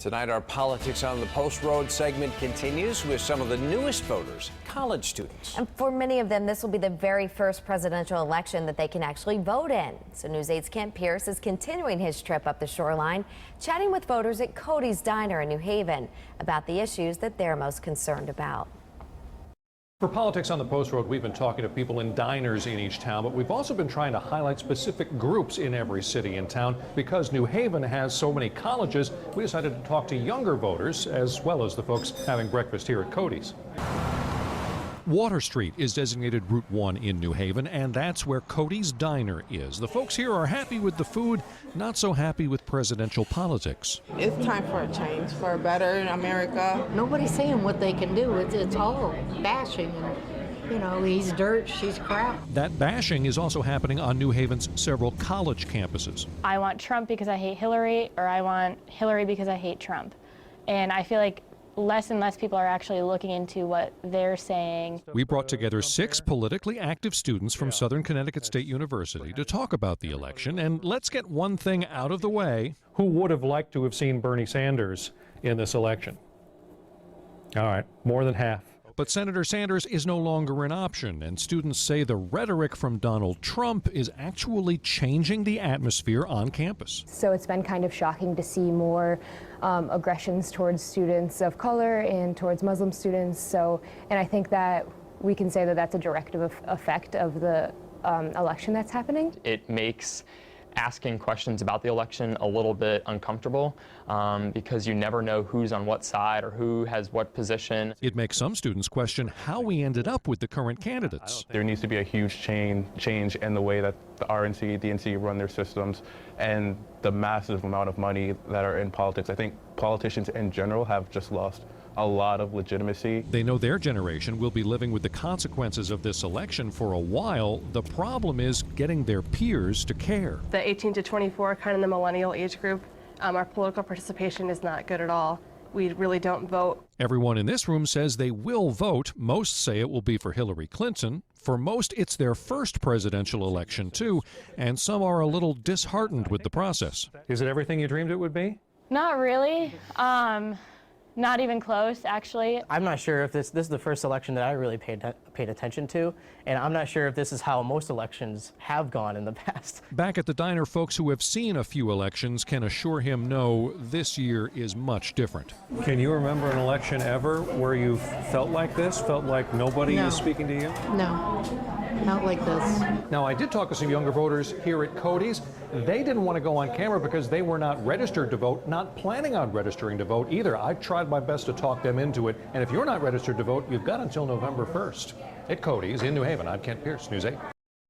Tonight, our Politics on the Post Road segment continues with some of the newest voters, college students. And for many of them, this will be the very first presidential election that they can actually vote in. So News 8's Kent Pierce is continuing his trip up the shoreline, chatting with voters at Cody's Diner in New Haven about the issues that they're most concerned about. For Politics on the Post Road, we've been talking to people in diners in each town, but we've also been trying to highlight specific groups in every city and town. Because New Haven has so many colleges, we decided to talk to younger voters as well as the folks having breakfast here at Cody's. Water Street is designated Route 1 in New Haven, and that's where Cody's Diner is. The folks here are happy with the food, not so happy with presidential politics. It's time for a change, for a better America. Nobody's saying what they can do. It's all bashing. And, you know, he's dirt, she's crap. That bashing is also happening on New Haven's several college campuses. I want Trump because I hate Hillary, or I want Hillary because I hate Trump. And I feel like less and less people are actually looking into what they're saying. We brought together 6 politically active students from Southern Connecticut State University to talk about the election. And let's get one thing out of the way. Who would have liked to have seen Bernie Sanders in this election? All right, more than half. But Senator Sanders is no longer an option, and students say the rhetoric from Donald Trump is actually changing the atmosphere on campus. So it's been kind of shocking to see more aggressions towards students of color and towards Muslim students. And I think that we can say that that's a direct effect of the election that's happening. It makes asking questions about the election a little bit uncomfortable because you never know who's on what side or who has what position. It makes some students question how we ended up with the current candidates. There needs to be a huge change in the way that the RNC, DNC run their systems and the massive amount of money that are in politics. I think politicians in general have just lost a lot of legitimacy. They know their generation will be living with the consequences of this election for a while. The problem is getting their peers to care. The 18 to 24, kind of the millennial age group, our political participation is not good at all. We really don't vote. Everyone in this room says they will vote. Most say it will be for Hillary Clinton. For most, it's their first presidential election, too, and some are a little disheartened with the process. Is it everything you dreamed it would be? Not really. Not even close, actually. I'm not sure if this is the first election that I really paid attention to, and I'm not sure if this is how most elections have gone in the past. Back at the diner, folks who have seen a few elections can assure him, no, this year is much different. Can you remember an election ever where you felt like this, felt like nobody is speaking to you? No, not like this. Now, I did talk to some younger voters here at Cody's. They didn't want to go on camera because they were not registered to vote, not planning on registering to vote either. I tried my best to talk them into it. And if you're not registered to vote, you've got until November 1st. At Cody's in New Haven, I'm Kent Pierce, News 8.